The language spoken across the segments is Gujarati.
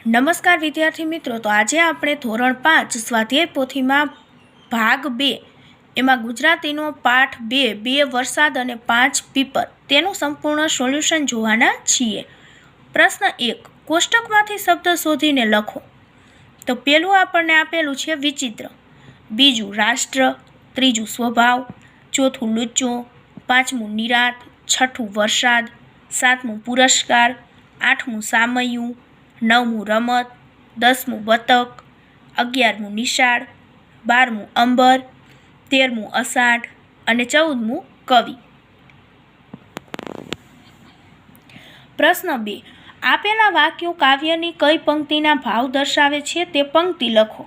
નમસ્કાર વિદ્યાર્થી મિત્રો, તો આજે આપણે ધોરણ 5 સ્વાધ્યાય પોથીમાં ભાગ 2 એમાં ગુજરાતીનો પાઠ 2 2 વરસાદ અને 5 પીપર તેનું સંપૂર્ણ સોલ્યુશન જોવાના છીએ। પ્રશ્ન 1, કોષ્ટકમાંથી શબ્દ શોધીને લખો। તો પહેલું આપણને આપેલું છે વિચિત્ર, બીજું રાષ્ટ્ર, ત્રીજું સ્વભાવ, ચોથું લુચ્ચો, પાંચમું નિરાત, છઠ્ઠું વરસાદ, સાતમું પુરસ્કાર, આઠમું સામૈયું, નવમું રમત, 10મું બતક, 11મું નિશાળ, 12મું અંબર, 13મું અષાઢ અને 14મું કવિ। પ્રશ્ન 2, આપેલા વાક્યો કાવ્યની કઈ પંક્તિના ભાવ દર્શાવે છે તે પંક્તિ લખો।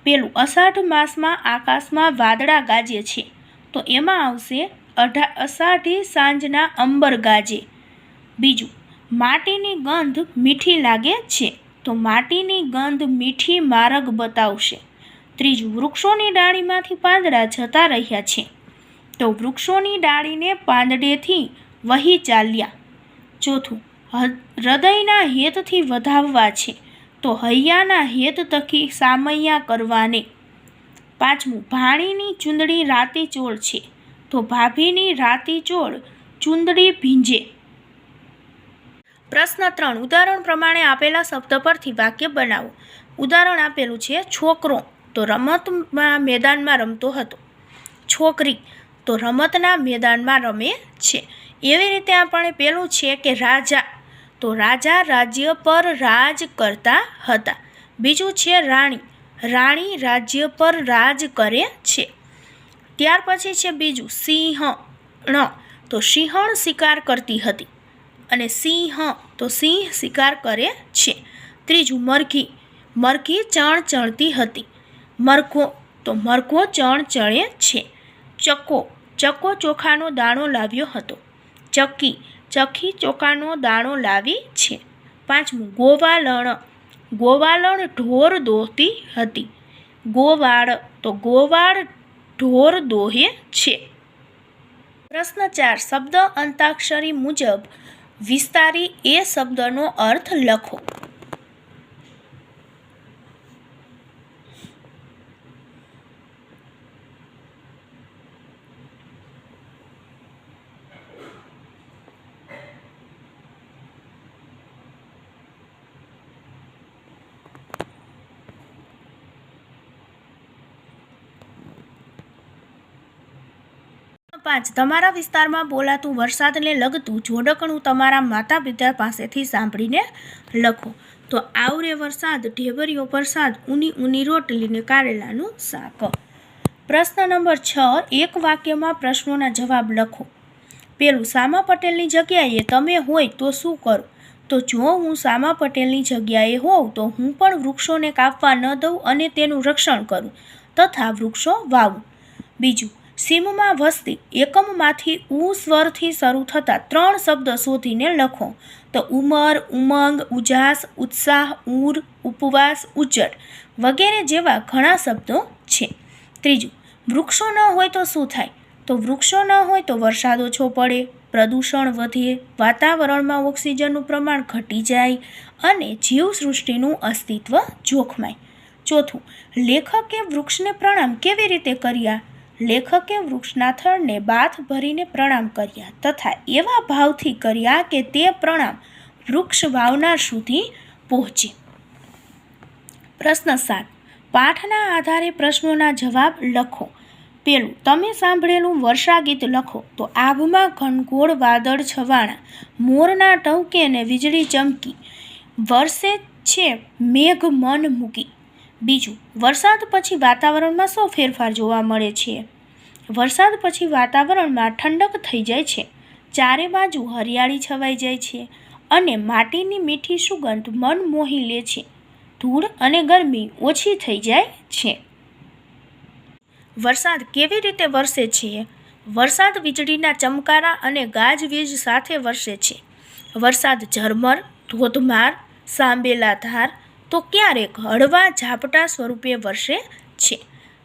પેલું, અષાઢ માસમાં આકાશમાં વાદળા ગાજે છે, તો એમાં આવશે અષાઢી સાંજના અંબર ગાજે। બીજું, માટીની ગંધ મીઠી લાગે છે, તો માટીની ગંધ મીઠી માર્ગ બતાવશે। ત્રીજું, વૃક્ષોની ડાળીમાંથી પાંદડા જતા રહ્યા છે, તો વૃક્ષોની ડાળીને પાંદડેથી વહી ચાલ્યા। ચોથું, હૃદયના હેતથી વધાવવા છે, તો હૈયાના હેત થકી સામૈયા કરવાને। પાંચમું, ભાણીની ચૂંદડી રાતી ચોળ છે, તો ભાભીની રાતી ચોળ ચૂંદડી ભીંજે। પ્રશ્ન 3, ઉદાહરણ પ્રમાણે આપેલા શબ્દ પરથી વાક્ય બનાવો। ઉદાહરણ આપેલું છે છોકરો, તો રમતના મેદાનમાં રમતો હતો, છોકરી તો રમતના મેદાનમાં રમે છે। એવી રીતે આપણે પેલું છે કે રાજા, તો રાજા રાજ્ય પર રાજ કરતા હતા। બીજું છે રાણી, રાણી રાજ્ય પર રાજ કરે છે। ત્યાર પછી છે બીજું સિંહણ, તો સિંહણ શિકાર કરતી હતી અને સિંહ તો સિંહ શિકાર કરે છે। ત્રીજું મરઘી, મરઘી ચણ ચણતી હતી, મરઘો તો મરઘો ચણ ચણે છે। ચક્કો, ચક્કો ચોખાનો દાણો લાવ્યો હતો, ચક્કી, ચક્કી ચોખાનો દાણો લાવી છે। પાંચમું ગોવાલણ, ગોવાલણ ઢોર દોહતી હતી, ગોવાળ તો ગોવાળ ઢોર દોહે છે। પ્રશ્ન 4, શબ્દ અંતાક્ષરી મુજબ વિસ્તારી એ શબ્દનો અર્થ લખો। પાંચ, તમારા વિસ્તારમાં બોલાતું વરસાદને લગતું જોડકણું તમારા માતા પિતા પાસેથી સાંભળીને લખો। તો આવરે વરસાદ, ઢેબરિયો પ્રસાદ, ઊની ઊની રોટલી ને કારેલાનું શાક। પ્રશ્ન નંબર 6, એક વાક્યમાં પ્રશ્નોના જવાબ લખો। પેલું, સામા પટેલની જગ્યાએ તમે હોય તો શું કરો? તો જો હું સામા પટેલની જગ્યાએ હોઉં તો હું પણ વૃક્ષોને કાપવા ન દઉં અને તેનું રક્ષણ કરું તથા વૃક્ષો વાવું। બીજું, સીમમાં વસતી એકમમાંથી ઉ સ્વરથી શરૂ થતા 3 શબ્દ શોધીને લખો। તો ઉમર, ઉમંગ, ઉજાસ, ઉત્સાહ, ઉર, ઉપવાસ, ઉજ્જડ વગેરે જેવા ઘણા શબ્દો છે। ત્રીજું, વૃક્ષો ન હોય તો શું થાય? તો વૃક્ષો ન હોય તો વરસાદ ઓછો પડે, પ્રદૂષણ વધે, વાતાવરણમાં ઓક્સિજનનું પ્રમાણ ઘટી જાય અને જીવસૃષ્ટિનું અસ્તિત્વ જોખમાય। ચોથું, લેખકે વૃક્ષને પ્રણામ કેવી રીતે કર્યા? લેખકે વૃક્ષના થડને બાથ ભરીને પ્રણામ કર્યા તથા એવા ભાવથી કર્યા કે તે પ્રણામ વૃક્ષ વાવનાર સુધી પહોંચે। પ્રશ્ન 7, પાઠના આધારે પ્રશ્નોના જવાબ લખો। પેલું, તમે સાંભળેલું વર્ષા ગીત લખો। તો આભમાં ઘનઘોર વાદળ છવાણા, મોરના ટહુકે ને વીજળી ચમકી, વરસે છે મેઘ મન મૂકી। બીજું, વરસાદ પછી વાતાવરણમાં શું ફેરફાર જોવા મળે છે? વરસાદ પછી વાતાવરણમાં ઠંડક થઈ જાય છે, ચારે બાજુ હરિયાળી છવાઈ જાય છે અને માટીની મીઠી સુગંધ મન મોહી લે છે, ધૂળ અને ગરમી ઓછી થઈ જાય છે। વરસાદ કેવી રીતે વરસે છે? વરસાદ વીજળીના ચમકારા અને ગાજવીજ સાથે વરસે છે। વરસાદ ઝરમર, ધોધમાર, સાંબેલા ધાર તો ક્યારેક હળવા ઝાપટા સ્વરૂપે વરસે છે।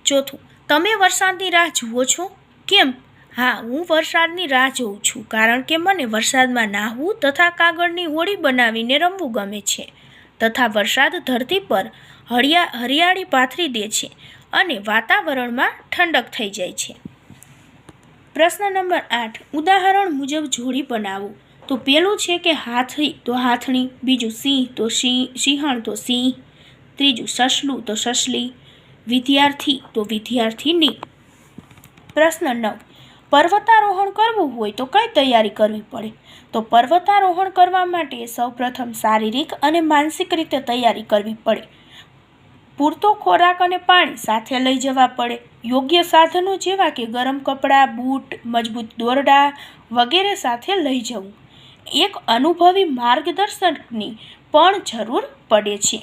ચોથું, તમે વરસાદની રાહ જુઓ છો? કેમ? હા, હું વરસાદની રાહ જોઉં છું કારણ કે મને વરસાદમાં નાહવું તથા કાગળની હોડી બનાવીને રમવું ગમે છે। તથા વરસાદ ધરતી પર હરિયાળી પાથરી દે છે અને વાતાવરણમાં ઠંડક થઈ જાય છે. પ્રશ્ન નંબર 8, ઉદાહરણ મુજબ જોડી બનાવો. તો પેલું છે કે હાથી તો હાથણી, બીજું સિંહ તો સિંહણ તો સિંહ, ત્રીજું સસલું તો સસલી, વિદ્યાર્થી તો વિદ્યાર્થીની. પ્રશ્ન 9, પર્વતારોહણ કરવું હોય તો કઈ તૈયારી કરવી પડે? તો પર્વતારોહણ કરવા માટે સૌપ્રથમ શારીરિક અને માનસિક રીતે તૈયારી કરવી પડે. પૂરતો ખોરાક અને પાણી સાથે લઈ જવા પડે. યોગ્ય સાધનો જેવા કે ગરમ કપડાં, બૂટ, મજબૂત દોરડા વગેરે સાથે લઈ જવું. એક અનુભવી માર્ગદર્શકની પણ જરૂર પડે છે.